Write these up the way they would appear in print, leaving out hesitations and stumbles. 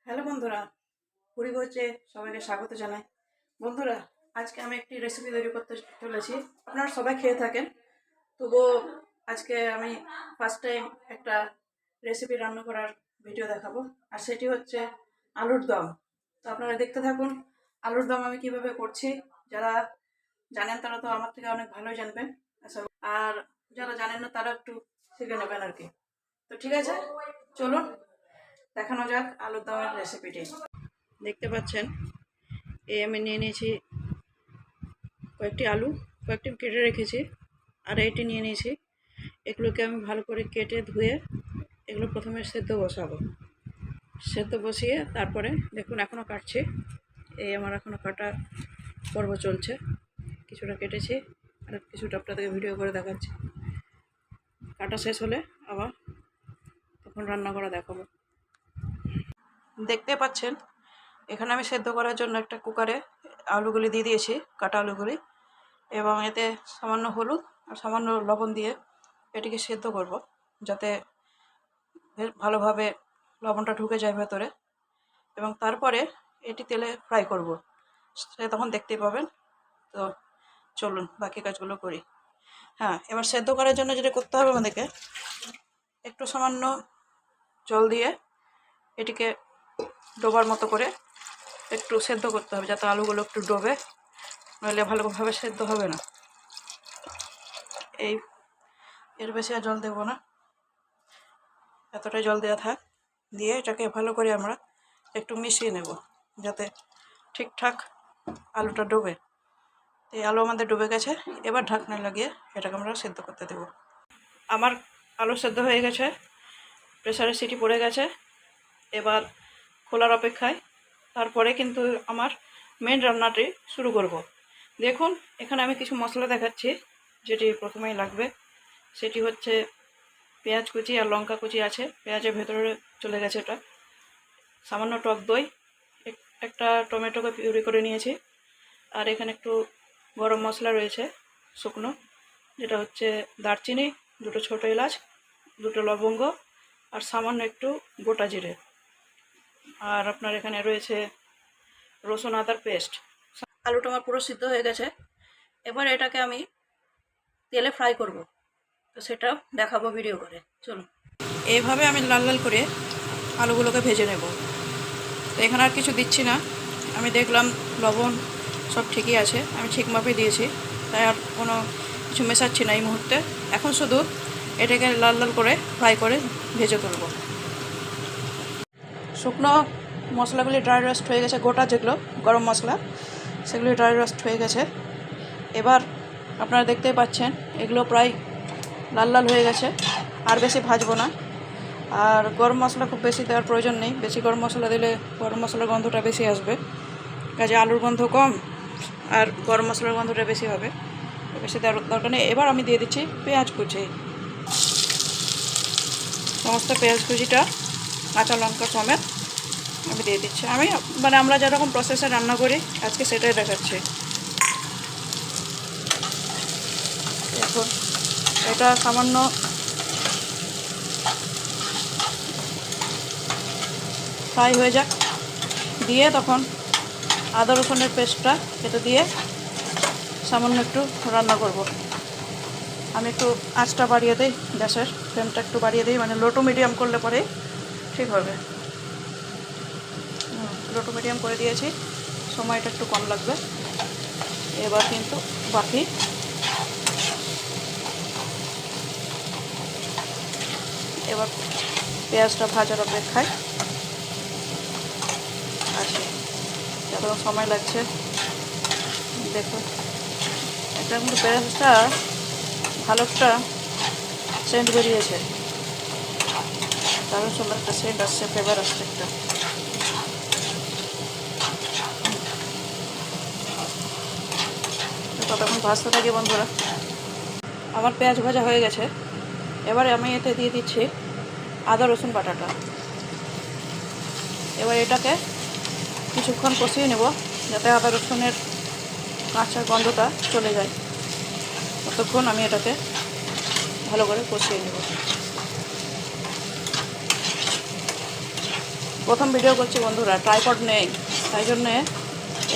Hello বন্ধুরা, পরিবর্তে সবাইকে স্বাগত জানাই। বন্ধুরা, আজকে আমি একটি রেসিপি তৈরি করতে চলেছি। আপনারা সবাই খেয়ে থাকেন, তবুও আজকে আমি ফার্স্ট টাইম একটা রেসিপি রান্না করার ভিডিও দেখাবো, আর সেটি হচ্ছে আলুর দম। তো আপনারা দেখতে থাকুন আলুর দম আমি কিভাবে করছি। যারা জানেন তারা তো আমার থেকে অনেক ভালোই জানবেন, আর যারা জানেন না তারা একটু শিখে নেবেন আর কি। তো ঠিক আছে, চলুন দেখানো যাক আলুর দমের রেসিপিটি। দেখতে পাচ্ছেন আমি নিয়ে নিয়েছি কয়েকটি আলু, কয়েকটি কেটে রেখেছি, আর এটি নিয়ে নিয়েছি। এগুলোকে আমি ভালো করে কেটে ধুয়ে এগুলো প্রথমে সেদ্ধ বসাবো। সেদ্ধ বসিয়ে তারপরে দেখুন এখনও কাটছি। আমার এখনও কাটা পর্ব চলছে। কিছুটা কেটেছি আর কিছুটা আপনাদেরকে ভিডিও করে দেখাচ্ছি। কাটা শেষ হলে আবার তখন রান্না করা দেখাবো। দেখতে পাচ্ছেন এখানে আমি সেদ্ধ করার জন্য একটা কুকারে আলুগুলি দিয়ে দিয়েছি, কাটা আলুগুলি, এবং এতে সামান্য হলুদ আর সামান্য লবণ দিয়ে এটিকে সেদ্ধ করব, যাতে ভালোভাবে লবণটা ঢুকে যায় ভেতরে, এবং তারপরে এটি তেলে ফ্রাই করব। সে তখন দেখতেই পাবেন। তো চলুন বাকি কাজগুলো করি। হ্যাঁ, এবার সেদ্ধ করার জন্য যেটা করতে হবে আমাদেরকে, একটু সামান্য জল দিয়ে এটিকে ডোবার মতো করে একটু সেদ্ধ করতে হবে, যাতে আলুগুলো একটু ডোবে, নইলে ভালোভাবে সেদ্ধ হবে না। এর বেশি আর জল দেবো না, এতটাই জল দেওয়া থাক। দিয়ে এটাকে ভালো করে আমরা একটু মিশিয়ে নেব, যাতে ঠিকঠাক আলুটা ডোবে। এই আলু আমাদের ডুবে গেছে। এবার ঢাকনা লাগিয়ে এটাকে আমরা সেদ্ধ করতে দেব। আমার আলু সেদ্ধ হয়ে গেছে, প্রেসারের সিটি পড়ে গেছে। এবার খোলার অপেক্ষায়। তারপরে কিন্তু আমার মেন রান্নাটি শুরু করব। দেখুন এখানে আমি কিছু মশলা দেখাচ্ছি, যেটি প্রথমেই লাগবে। সেটি হচ্ছে পেঁয়াজ কুচি আর লঙ্কা কুচি আছে, পেঁয়াজের ভেতরে চলে গেছে এটা। সামান্য টক দই, একটা টমেটোকে পিউরি করে নিয়েছি, আর এখানে একটু গরম মশলা রয়েছে শুকনো, যেটা হচ্ছে দারচিনি, দুটো ছোটো এলাচ, দুটো লবঙ্গ, আর সামান্য একটু গোটা জিরে, আর আপনার এখানে রয়েছে রসুন আদার পেস্ট। আলুটা আমার পুরো সিদ্ধ হয়ে গেছে। এবার এটাকে আমি তেলে ফ্রাই করব, তো সেটা দেখাবো ভিডিও করে। চলুন, এইভাবে আমি লাল লাল করে আলুগুলোকে ভেজে নেব। তো এখানে আর কিছু দিচ্ছি না, আমি দেখলাম লবণ সব ঠিকই আছে, আমি ঠিক মাপে দিয়েছি, তাই আর কোনো কিছু মেশাচ্ছি না এই মুহূর্তে। এখন শুধু এটাকে লাল লাল করে ফ্রাই করে ভেজে তুলব। শুকনো মশলাগুলি ড্রাই রোস্ট হয়ে গেছে, গোটা যেগুলো গরম মশলা সেগুলি ড্রাই রোস্ট হয়ে গেছে। এবার আপনারা দেখতেই পাচ্ছেন এগুলো প্রায় লাল লাল হয়ে গেছে, আর বেশি ভাজবো না। আর গরম মশলা খুব বেশি দেওয়ার প্রয়োজন নেই, বেশি গরম মশলা দিলে গরম মশলার গন্ধটা বেশি আসবে, কাজে আলুর গন্ধ কম আর গরম মশলার গন্ধটা বেশি হবে, বেশি দেওয়ার দরকার নেই। এবার আমি দিয়ে দিচ্ছি পেঁয়াজ কুচি, সমস্ত পেঁয়াজ কুচিটা কাঁচা লঙ্কা সমেত আমি দিয়ে দিচ্ছি। আমি আমরা যেরকম প্রসেসে রান্না করি আজকে সেটাই দেখাচ্ছি। এখন এটা সামান্য ফ্রাই হয়ে যাক, দিয়ে তখন আদা রসুনের পেস্টটা এটা দিয়ে সামান্য একটু রান্না করব। আমি একটু আঁচটা বাড়িয়ে দিই, গ্যাসের ফ্লেমটা একটু বাড়িয়ে দিই, মানে লো টু মিডিয়াম করলে পরেই ঠিক হবে। লো টু মিডিয়াম করে দিয়েছি, সময়টা একটু কম লাগবে। এবার কিন্তু বাকি এবার পেঁয়াজটা ভাজার অপেক্ষায় আছে, যতক্ষণ সময় লাগছে দেখুন। এটা কিন্তু পেঁয়াজটা ভালো একটা সেন্ট বেরিয়েছে, দারুণ সুন্দর একটা সেন্ট আসছে, ফ্লেভার আসছে একটা। ততক্ষণ ভাজতে থাকি বন্ধুরা। আমার পেঁয়াজ ভাজা হয়ে গেছে। এবারে আমি এতে দিয়ে দিচ্ছি আদা রসুন বাটাটা। এবার এটাকে কিছুক্ষণ কষিয়ে নেব, যাতে আদা রসুনের কাঁচা গন্ধটা চলে যায়। ততক্ষণ আমি এটাকে ভালো করে কষিয়ে নেব। প্রথম ভিডিও করছি বন্ধুরা, ট্রাইপড নেই, তাই জন্যে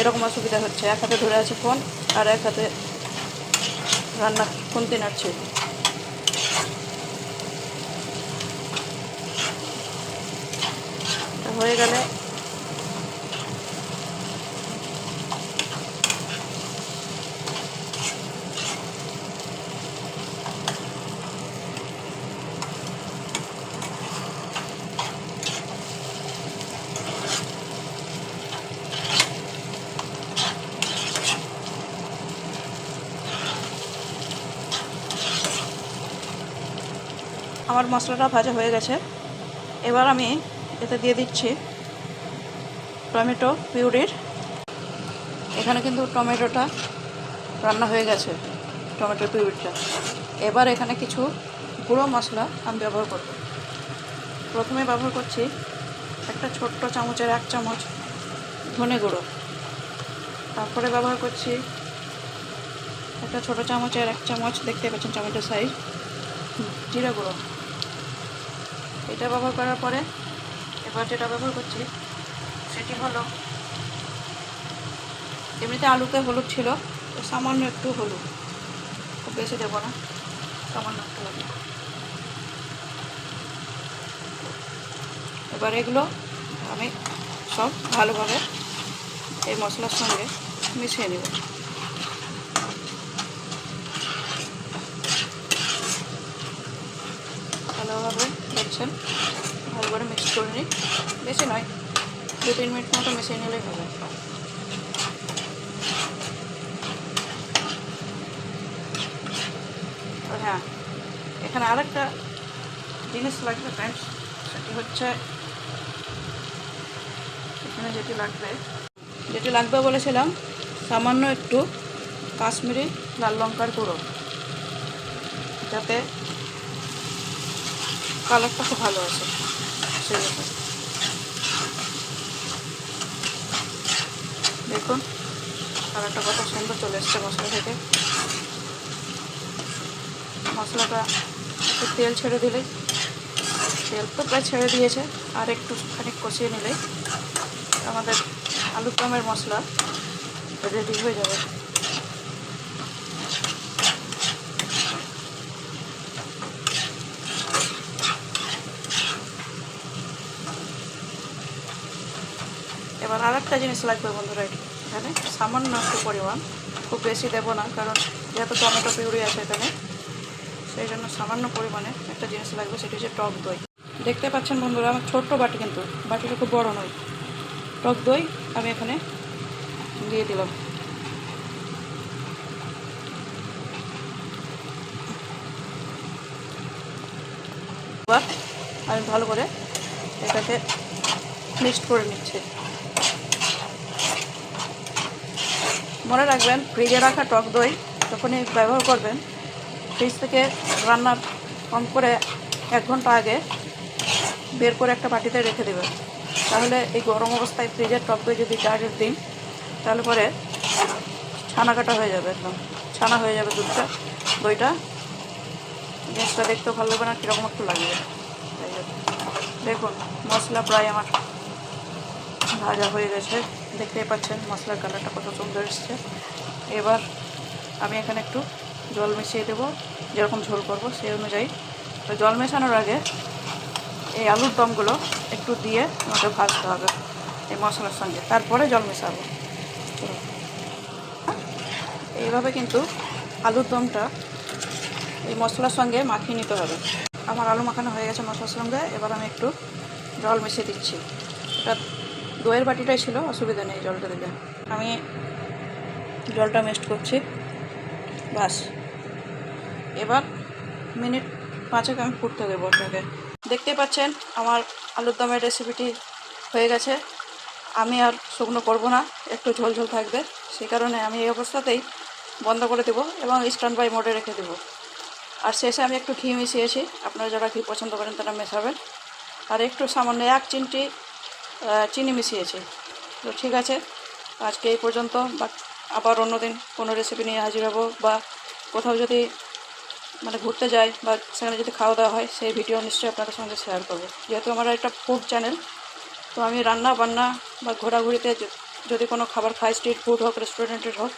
এরকম অসুবিধা হচ্ছে। এক হাতে ধরে আছে ফোন আর এক হাতে রান্না খুন্তি নাড়ছি। হয়ে গেলে আমার মশলাটা ভাজা হয়ে গেছে। এবার আমি এতে দিয়ে দিচ্ছি টমেটো পিউরির। এখানে কিন্তু টমেটোটা রান্না হয়ে গেছে, টমেটো পিউরিটা। এবার এখানে কিছু গুঁড়ো মশলা আমি ব্যবহার করব। প্রথমে ব্যবহার করছি একটা ছোট্ট চামচের 1 চামচ ধনে গুঁড়ো। তারপরে ব্যবহার করছি একটা ছোটো চামচের 1 চামচ, দেখতে পাচ্ছেন চামচের সাইজ, জিরা গুঁড়ো। এটা ব্যবহার করার পরে এবার যেটা ব্যবহার করছি সেটি হলো, এমনিতে আলুতে হলুদ ছিল, তো সামান্য একটু হলুদ, খুব বেশি দেবো না, সামান্য একটু হলুদ। এবার এগুলো আমি সব ভালোভাবে এই মশলার সঙ্গে মিশিয়ে নেব। ভালোভাবে দেখছেন, ভালো করে মিক্স করে নিই। বেশি নয়, 2-3 মিনিট মতো মিশিয়ে নিলেই হবে। হ্যাঁ, এখানে আরেকটা জিনিস লাগবে ফ্রেন্ডস, সেটি হচ্ছে এখানে যেটি লাগবে বলেছিলাম, সামান্য একটু কাশ্মীরি লাল লঙ্কার গুঁড়ো, যাতে কালারটা খুব ভালো আসে সেই জন্য। দেখুন কালারটা কত সুন্দর চলে এসছে মশলা থেকে। মশলাটা একটু তেল ছেড়ে দিলেই, তেল তো প্রায় ছেড়ে দিয়েছে, আর একটু খানিক কষিয়ে নিলেই আমাদের আলুর দমের মশলা রেডি হয়ে যাবে। এবার আরেকটা জিনিস লাগবে বন্ধুরা, এখানে সামান্য একটু পরিমাণ, খুব বেশি দেবো না, কারণ যেহেতু টমেটো পিউরি আছে এখানে, সেই জন্য সামান্য পরিমাণে একটা জিনিস লাগবে, সেটি হচ্ছে টক দই। দেখতে পাচ্ছেন বন্ধুরা, আমার ছোট্ট বাটি, কিন্তু বাটিটা খুব বড় নয়। টক দই আমি এখানে দিয়ে দিলাম। এবার আমি ভালো করে এটাকে মিক্সড করে নিচ্ছি। মনে রাখবেন, ফ্রিজে রাখা টক দই যখনই ব্যবহার করবেন, ফ্রিজ থেকে রান্নার কম করে 1 ঘন্টা আগে বের করে একটা বাটিতে রেখে দেবেন। তাহলে এই গরম অবস্থায় ফ্রিজের টক দই যদি ডাইরেক্ট দিন, তাহলে পরে ছানা কাটা হয়ে যাবে, একদম ছানা হয়ে যাবে দইটা। জিনিসটা দেখতেও ভালো লাগবে না, কীরকম একটু লাগবে। দেখুন মশলা প্রায় আমার ভাজা হয়ে গেছে, দেখতেই পাচ্ছেন মশলার কালারটা কত সুন্দর এসছে। এবার আমি এখানে একটু জল মিশিয়ে দেবো, যেরকম ঝোল করব সেই অনুযায়ী। তো জল মেশানোর আগে এই আলুর দমগুলো একটু দিয়ে আমাকে ভাজতে হবে এই মশলার সঙ্গে, তারপরে জল মেশাবো। এইভাবে কিন্তু আলুর দমটা এই মশলার সঙ্গে মাখিয়ে নিতে হবে। আমার আলু মাখানো হয়ে গেছে মশলার সঙ্গে। এবার আমি একটু জল মিশিয়ে দিচ্ছি। এটা দইয়ের বাটিটাই ছিল, অসুবিধা নেই জলটা দিলে। আমি জলটা মিক্সড করছি, বাস। এবার মিনিট 5 আমি ফুটতে দেবো ওটাকে। দেখতে পাচ্ছেন আমার আলুর দমের রেসিপিটি হয়ে গেছে। আমি আর শুকনো করব না, একটু ঝোল ঝোল থাকবে, সেই কারণে আমি এই অবস্থাতেই বন্ধ করে দেবো এবং স্ট্যান্ড বাই মোডে রেখে দেবো। আর শেষে আমি একটু ঘি মিশিয়েছি, আপনারা যারা ঘি পছন্দ করেন তারা মেশাবেন। আর একটু সামান্য 1 চিমটি চিনি মিশিয়েছি। তো ঠিক আছে, আজকে এই পর্যন্ত। আবার অন্যদিন কোনো রেসিপি নিয়ে হাজির হব, বা কোথাও যদি ঘুরতে যাই বা সেখানে যদি খাওয়া দাওয়া হয়, সেই ভিডিও নিশ্চয়ই আপনাদের সঙ্গে শেয়ার করব। যেহেতু আমার একটা ফুড চ্যানেল, তো আমি রান্না বান্না বা ঘোরাঘুরিতে যদি কোনো খাবার খাই, স্ট্রিট ফুড হোক, রেস্টুরেন্টের হোক,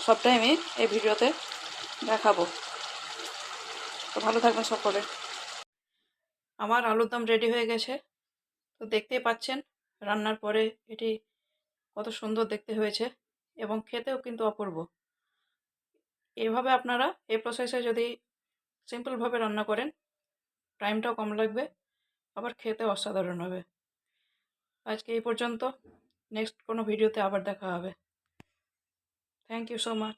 সবটাই আমি এই ভিডিওতে দেখাবো। তো ভালো থাকবেন সকলে। আমার আলুর দম রেডি হয়ে গেছে। তো দেখতেই পাচ্ছেন রান্নার পরে এটি কত সুন্দর দেখতে হয়েছে এবং খেতেও কিন্তু অপূর্ব। এভাবে আপনারা এই প্রসেসে যদি সিম্পলভাবে রান্না করেন, টাইমটাও কম লাগবে, আবার খেতে অসাধারণ হবে। আজকে এই পর্যন্ত, নেক্সট কোনো ভিডিওতে আবার দেখা হবে। Thank you so much.